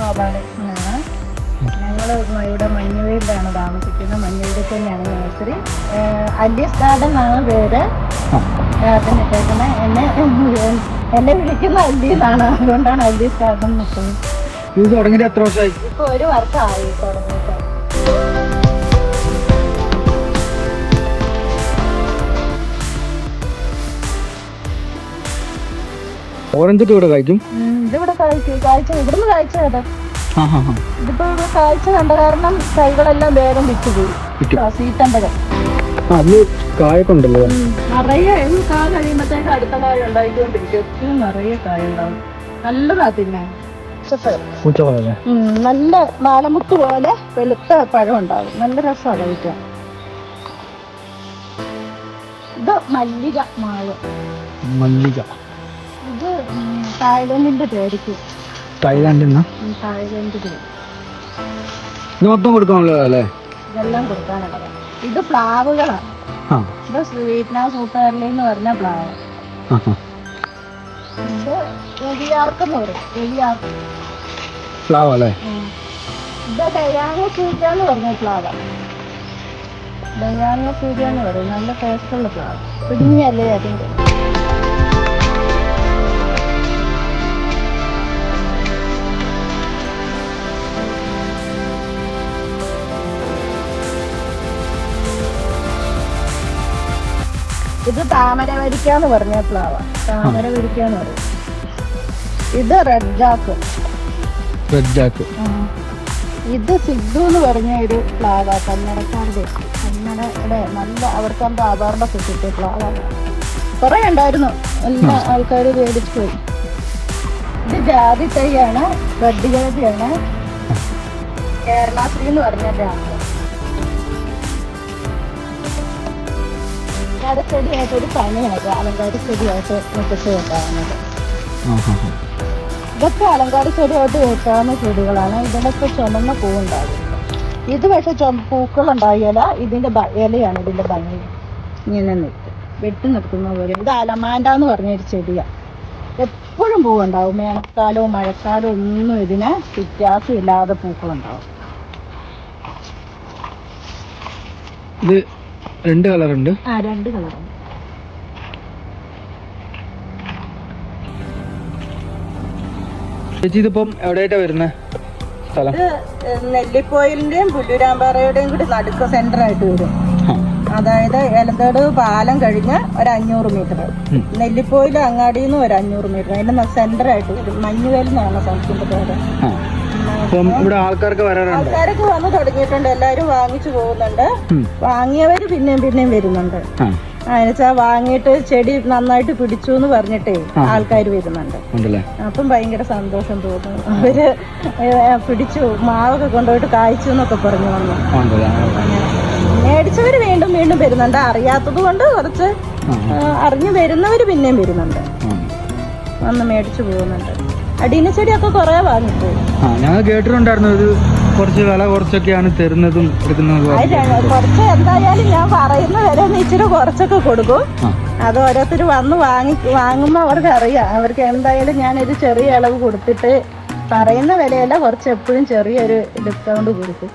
ഗോപാലകൃഷ്ണനാണ്. ഞങ്ങൾ ഇവിടെ മഞ്ഞുവീടിലാണ് താമസിക്കുന്നത്. മഞ്ഞുവീടിൽ തന്നെയാണ് നഴ്സറി. അല്ലീസ് ഗാർഡൻ എന്നാണ് പേര്. അതിനിട്ടേക്കുന്നത് എന്നെ വിളിക്കുന്ന അല്ലീസാണ്, അതുകൊണ്ടാണ് അല്ലീസ് ഗാർഡൻ നിൽക്കുന്നത്. ഇത് തുടങ്ങിയിട്ട് എത്ര വർഷമായി? ഇപ്പൊ 1 വർഷമായി തുടങ്ങിയിട്ട്. ഓറഞ്ച് ഇവിടെ കഴിക്കും. ഇതിവിടെ കാഴ്ച ഇവിടുന്ന് കാഴ്ച കേട്ടോ. ഇതിപ്പോ ഇവിടെ കാഴ്ച കണ്ട കാരണം തൈകളെല്ലാം വേഗം വിറ്റുപോയി. സീറ്റമ്പഴം കായൊക്കെ ഉണ്ടല്ലോ. നിറയെ കായ കഴിയുമ്പോഴത്തേക്ക് അടുത്ത കായ ഉണ്ടായിക്കൊണ്ടിരിക്കും. എപ്പോഴും നിറയെ കായ ഉണ്ടാവും. നല്ലതാ തിന്നാൻ. നല്ല നാലമുട്ട് പോലെ വെളുത്ത പഴം ഉണ്ടാവും. നല്ല രസമാണ് കഴിക്കാൻ. ഇത് മല്ലിക മാവ്. മല്ലിക ഇത് തായ്ലൻഡിന്റെ പേരിക്കും. തായ്ലാൻഡിൽ തായ്ലൻഡ് പേര്. ഇത് മൊത്തം കൊടുക്കാണല്ലോ അല്ലേ? ഇതെല്ലാം കൊടുക്കാനുള്ളത്. ഇത് പ്ലാവുകളാണ്. ഇത് സ്വീറ്റ്നാ സൂപ്പർലി എന്ന് പറഞ്ഞ പ്ലാവ്. ഇത് എലിയാർക്കെന്ന് പറയും. എലിയാർക്ക് പ്ലാവ് അല്ലേ? ഇത് ഡയാന സൂര്യ എന്ന് പറഞ്ഞ പ്ലാവ്. ഡയാന സൂര്യ എന്ന് പറയും. നല്ല ടേസ്റ്റുള്ള പ്ലാവ്. പിടിഞ്ഞല്ലേ അതിൻ്റെ. ഇത് താമര വരിക്കാന്ന് പറഞ്ഞ പ്ലാവാ. താമര വരിക്കാന്ന് പറയും. ഇത് റെഡ് ജാക്ക്. ഇത് സിദ്ധു എന്ന് പറഞ്ഞ ഒരു പ്ലാവാ. കന്നടക്കാരുടെ നല്ല അവർക്ക് അവാർഡൊക്കെ കിട്ടിയ പ്ലാവാണ്. കുറെ ഉണ്ടായിരുന്നു. എല്ലാ ആൾക്കാർ മേടിച്ചു പോയി. ഇത് ജാതി തൈയാണ്. ബഡ് ജാതിയാണ്. കേരളശ്രീ എന്ന് പറഞ്ഞ ജാതി. അലങ്കാരച്ചെടിയായിട്ട് ഒരു പനിയായിട്ട് അലങ്കാരച്ചെടിയായിട്ട് മുറ്റത്ത് വെക്കാവുന്നത്. ഇതൊക്കെ അലങ്കാരച്ചെടിയായിട്ട് വെക്കാവുന്ന ചെടികളാണ്. ഇതിനൊക്കെ ചുമന്ന പൂവുണ്ടാകും. ഇത് പക്ഷെ പൂക്കളുണ്ടാകില്ല. ഇതിന്റെ ഇലയാണ് ഇതിന്റെ ഭംഗി. ഇങ്ങനെ വെട്ടി നിർത്തുന്ന പോലെ. ഇത് അലമാൻഡ എന്ന് പറഞ്ഞൊരു ചെടിയാണ്. എപ്പോഴും പൂവുണ്ടാവും. വേനൽക്കാലവും മഴക്കാലവും ഒന്നും ഇതിന് വ്യത്യാസമില്ലാതെ പൂക്കളുണ്ടാവും. ഇത് 2 കളറുണ്ട്. 2 കളറുണ്ട്. ചേച്ചി ഇതിപ്പം എവിടെയായിട്ടാ വരുന്നത് സ്ഥലം? ഇത് നെല്ലിപ്പോയിലിന്റെയും പുല്ലൂരാമ്പാറയുടെയും കൂടി നടുക്ക് സെന്റർ ആയിട്ട് വരും. അതായത് എലന്തോട് പാലം കഴിഞ്ഞ് ഒരു 500 മീറ്റർ. നെല്ലിപ്പോയിൽ അങ്ങാടിന്ന് ഒരു 500 മീറ്റർ. അതിന്റെ സെന്റർ ആയിട്ട് വരും. മഞ്ഞുവേൽ എന്നാണ് സ്ഥലത്തിന്റെ പേര്. ആൾക്കാരൊക്കെ വന്ന് തുടങ്ങിയിട്ടുണ്ട്. എല്ലാരും വാങ്ങിച്ചു പോകുന്നുണ്ട്. വാങ്ങിയവര് പിന്നെയും വരുന്നുണ്ട്. എന്നുവെച്ചാ വാങ്ങിയിട്ട് ചെടി നന്നായിട്ട് പിടിച്ചു എന്ന് പറഞ്ഞിട്ടേ ആൾക്കാർ വരുന്നുണ്ട്. അപ്പം ഭയങ്കര സന്തോഷം തോന്നുന്നു. അവര് പിടിച്ചു മാവൊക്കെ കൊണ്ടുപോയിട്ട് കായ്ച്ചു എന്നൊക്കെ പറഞ്ഞു വന്നു. അങ്ങനെ മേടിച്ചവര് വീണ്ടും വരുന്നുണ്ട്. അറിയാത്തത് കൊണ്ട് കുറച്ച് അറിഞ്ഞു വരുന്നവര് പിന്നെയും വരുന്നുണ്ട്. വന്ന് മേടിച്ചു പോകുന്നുണ്ട്. അടീന ചെടിയൊക്കെ കുറെ വാങ്ങിപ്പോയി. ഞങ്ങൾ കേട്ടിട്ടുണ്ടായിരുന്നു ഇത് കുറച്ച് വില കുറച്ചൊക്കെയാണ് തരുന്നതും എടുക്കുന്നതും. കുറച്ച് എന്തായാലും ഞാൻ പറയുന്ന വില ഇച്ചിരി കുറച്ചൊക്കെ കൊടുക്കും. അത് ഓരോരുത്തർ വന്ന് വാങ്ങുമ്പോൾ അവർക്ക് അറിയാം. അവർക്ക് എന്തായാലും ഞാനൊരു ചെറിയ ഇളവ് കൊടുത്തിട്ട് പറയുന്ന വിലയല്ല, കുറച്ച് എപ്പോഴും ചെറിയൊരു ഡിസ്കൗണ്ട് കൊടുക്കും.